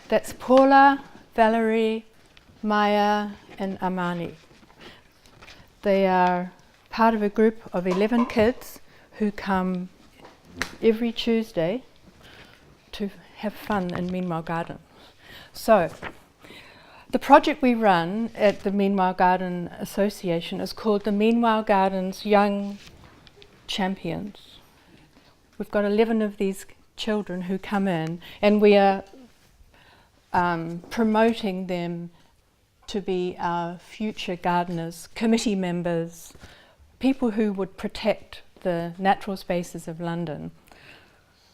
That's Paula, Valerie, Maya, and Amani. They are part of a group of 11 kids who come every Tuesday to have fun in Meanwhile Gardens. So, the project we run at the Meanwhile Garden Association is called the Meanwhile Gardens Young Champions. We've got 11 of these children who come in, and we are promoting them to be our future gardeners, committee members, people who would protect the natural spaces of London.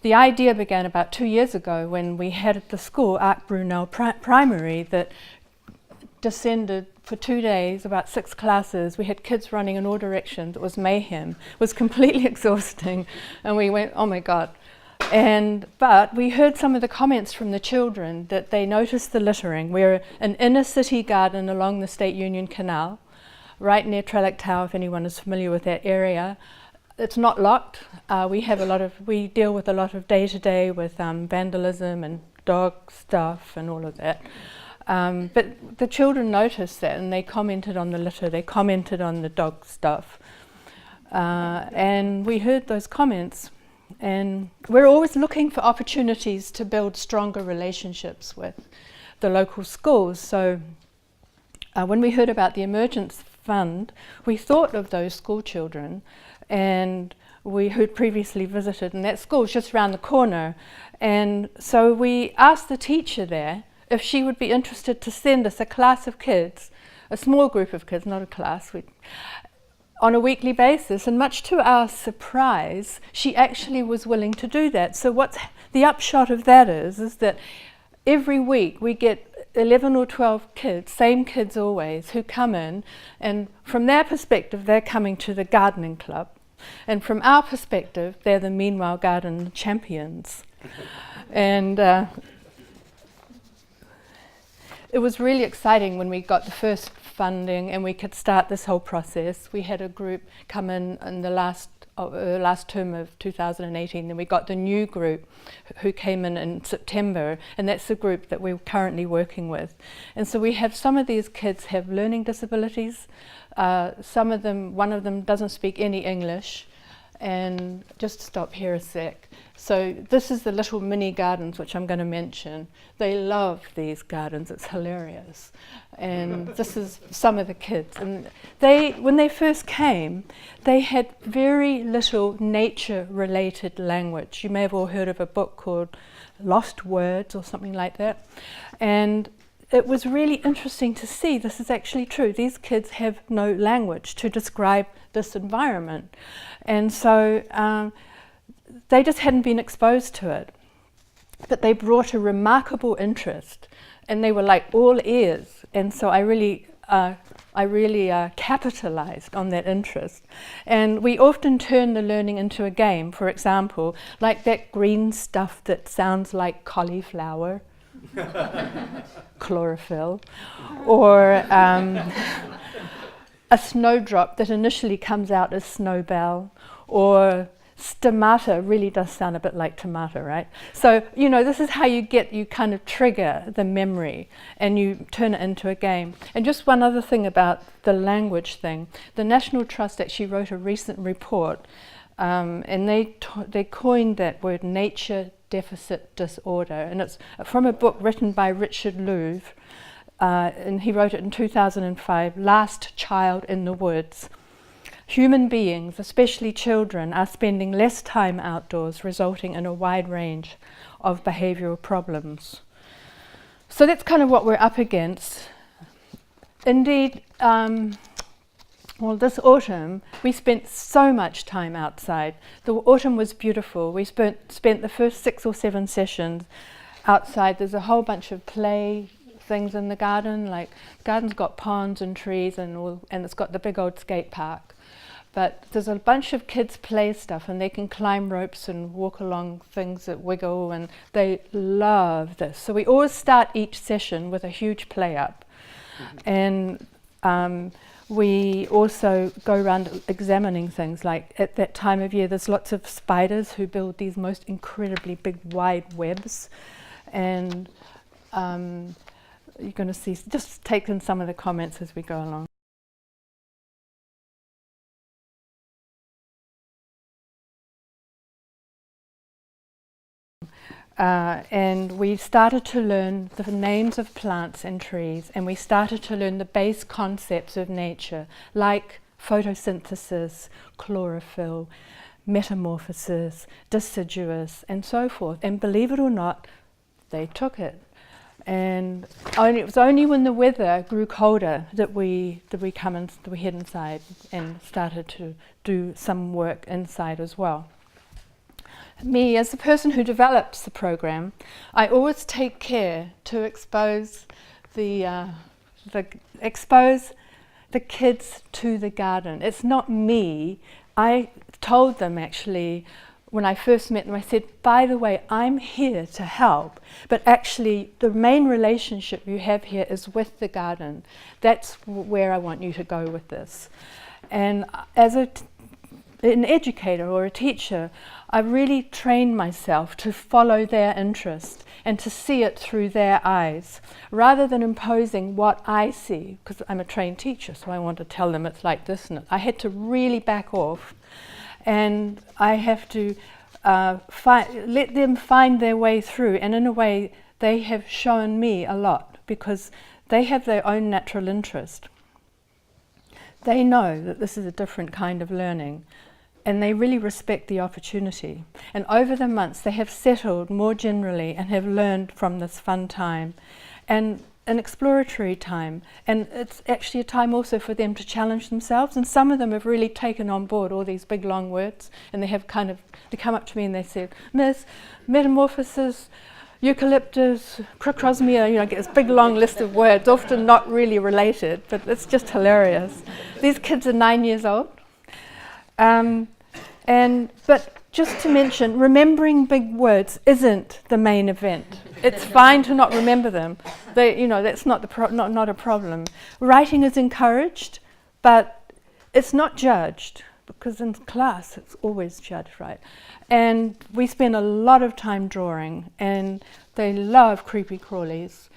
The idea began about 2 years ago when we had at the school, Arc Brunel Primary, that descended for 2 days, about 6 classes. We had kids running in all directions. It was mayhem. It was completely exhausting. And we went, oh my God. But we heard some of the comments from the children that they noticed the littering. We're an inner city garden along the State Union Canal, right near Trellick Tower, if anyone is familiar with that area. It's not locked. We deal with a lot of day-to-day with vandalism and dog stuff and all of that. But the children noticed that, and they commented on the litter, they commented on the dog stuff. And we heard those comments. And we're always looking for opportunities to build stronger relationships with the local schools. So when we heard about the Emergence Fund, we thought of those school children, and we had previously visited, and that school's just around the corner. And so we asked the teacher there if she would be interested to send us a class of kids, a small group of kids, not a class, on a weekly basis, and much to our surprise, she actually was willing to do that. So what's the upshot of that is that every week we get 11 or 12 kids, same kids always, who come in, and from their perspective, they're coming to the gardening club. And from our perspective, they're the Meanwhile Garden champions. And it was really exciting when we got the first funding and we could start this whole process. We had a group come in the last term of 2018, then we got the new group who came in September, and that's the group that we're currently working with. And so we have some of these kids have learning disabilities. Some of them, one of them doesn't speak any English. And just stop here a sec. So this is the little mini gardens which I'm going to mention. They love these gardens, it's hilarious. And this is some of the kids. And when they first came, they had very little nature-related language. You may have all heard of a book called Lost Words or something like that. And it was really interesting to see this is actually true. These kids have no language to describe this environment. And so they just hadn't been exposed to it. But they brought a remarkable interest, and they were like all ears. And so I really capitalized on that interest. And we often turn the learning into a game. For example, like that green stuff that sounds like cauliflower, chlorophyll, or a snowdrop that initially comes out as snowbell, or stomata really does sound a bit like tomato, right? So, this is how you kind of trigger the memory and you turn it into a game. And just one other thing about the language thing. The National Trust actually wrote a recent report, and they coined that word nature deficit disorder. And it's from a book written by Richard Louvre, and he wrote it in 2005, Last Child in the Woods. Human beings, especially children, are spending less time outdoors, resulting in a wide range of behavioural problems. So that's kind of what we're up against. Indeed, this autumn, we spent so much time outside. The autumn was beautiful. We spent the first 6 or 7 sessions outside. There's a whole bunch of play things in the garden, like the garden's got ponds and trees and it's got the big old skate park. But there's a bunch of kids play stuff, and they can climb ropes and walk along things that wiggle, and they love this. So we always start each session with a huge play up. And we also go around examining things, like at that time of year there's lots of spiders who build these most incredibly big wide webs, and You're going to see, just take in some of the comments as we go along. And we started to learn the names of plants and trees, and we started to learn the base concepts of nature, like photosynthesis, chlorophyll, metamorphosis, deciduous, and so forth. And believe it or not, they took it. And it was only when the weather grew colder that we head inside and started to do some work inside as well. Me, as the person who develops the program, I always take care to expose the kids to the garden. It's not me. I told them actually when I first met them, I said, by the way, I'm here to help, but actually the main relationship you have here is with the garden. That's where I want you to go with this. And as an educator or a teacher, I really trained myself to follow their interest and to see it through their eyes, rather than imposing what I see, because I'm a trained teacher, so I want to tell them it's like this. And I had to really back off, and I have to let them find their way through. And in a way, they have shown me a lot, because they have their own natural interest. They know that this is a different kind of learning, and they really respect the opportunity. And over the months, they have settled more generally and have learned from this fun time, and an exploratory time. And it's actually a time also for them to challenge themselves. And some of them have really taken on board all these big long words, and they have they come up to me and they said, Miss, metamorphosis, eucalyptus, crocosmia, get this big long list of words, often not really related, but it's just hilarious. These kids are 9 years old. But just to mention, remembering big words isn't the main event. It's fine to not remember them. That's not not a problem. Writing is encouraged, but it's not judged, because in class it's always judged, right? And we spend a lot of time drawing, and they love creepy crawlies.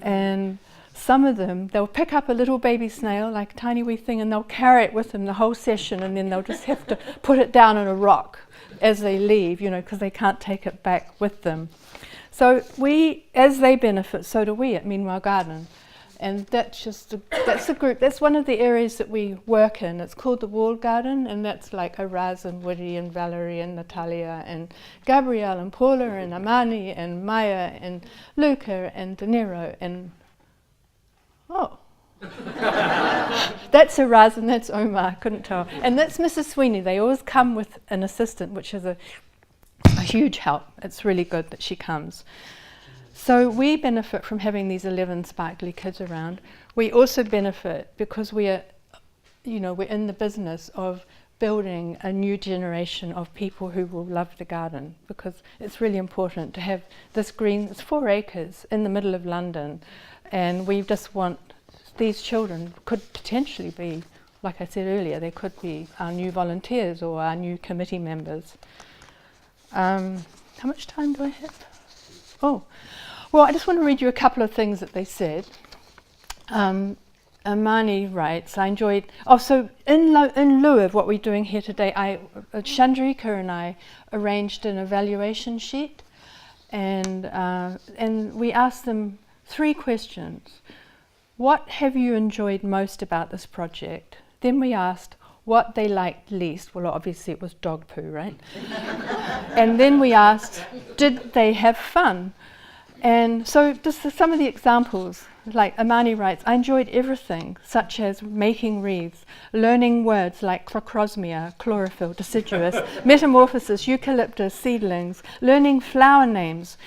And some of them, they'll pick up a little baby snail, like a tiny wee thing, and they'll carry it with them the whole session, and then they'll just have to put it down on a rock as they leave, because they can't take it back with them. So as they benefit, so do we at Meanwhile Garden. And that's a group, that's one of the areas that we work in. It's called the Wall Garden, and that's like Araz and Woody and Valerie and Natalia and Gabrielle and Paula and Amani and Maya and Luca and De Niro and that's Araz and that's Omar, couldn't tell. And that's Mrs. Sweeney. They always come with an assistant, which is a huge help. It's really good that she comes. So we benefit from having these 11 sparkly kids around. We also benefit because we're in the business of building a new generation of people who will love the garden, because it's really important to have this green, it's 4 acres in the middle of London, and we just want these children could potentially be, like I said earlier, they could be our new volunteers or our new committee members. How much time do I have? Oh, well, I just want to read you a couple of things that they said. Amani writes, I enjoyed, so in lieu of what we're doing here today, Chandrika and I arranged an evaluation sheet, and we asked them 3 questions. What have you enjoyed most about this project? Then we asked what they liked least. Well, obviously it was dog poo, right? And then we asked, did they have fun? And so just some of the examples, like Amani writes, I enjoyed everything, such as making wreaths, learning words like crocosmia, chlorophyll, deciduous, metamorphosis, eucalyptus, seedlings, learning flower names,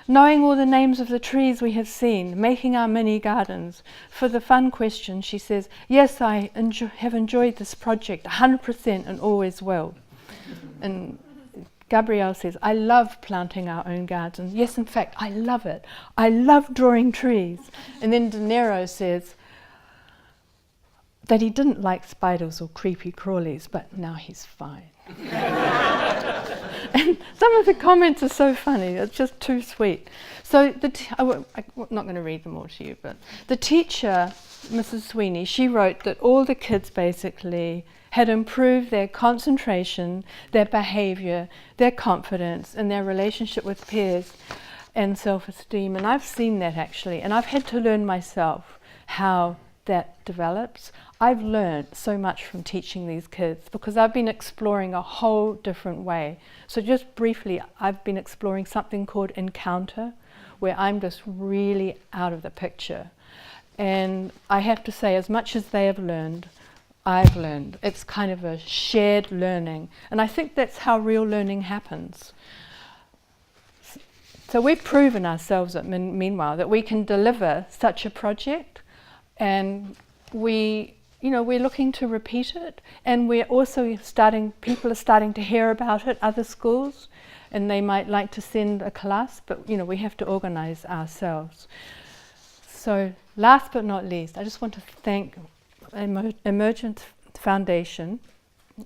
knowing all the names of the trees we have seen, making our mini gardens. For the fun question, she says, yes, I have enjoyed this project 100% and always will. And Gabrielle says, I love planting our own gardens. Yes, in fact, I love it. I love drawing trees. And then De Niro says that he didn't like spiders or creepy crawlies, but now he's fine. And Some of the comments are so funny. It's just too sweet. So I'm not going to read them all to you, but the teacher, Mrs. Sweeney, she wrote that all the kids basically had improved their concentration, their behaviour, their confidence, and their relationship with peers and self-esteem. And I've seen that actually, and I've had to learn myself how that develops. I've learned so much from teaching these kids because I've been exploring a whole different way. So just briefly, I've been exploring something called encounter, where I'm just really out of the picture. And I have to say, as much as they have learned, I've learned. It's kind of a shared learning. And I think that's how real learning happens. So we've proven ourselves, meanwhile, that we can deliver such a project, and we're looking to repeat it, and we're also people are starting to hear about it, other schools, and they might like to send a class, but we have to organize ourselves. So last but not least, I just want to thank Emergence Foundation,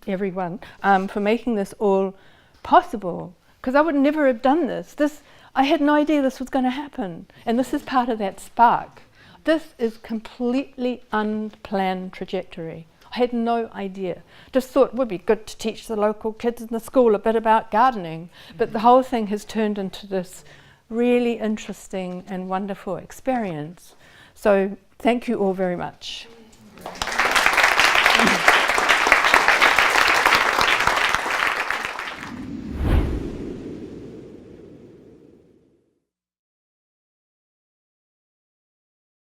everyone, for making this all possible, because I would never have done this. I had no idea this was going to happen, and this is part of that spark. This is completely unplanned trajectory. I had no idea. Just thought it would be good to teach the local kids in the school a bit about gardening, but the whole thing has turned into this really interesting and wonderful experience. So thank you all very much.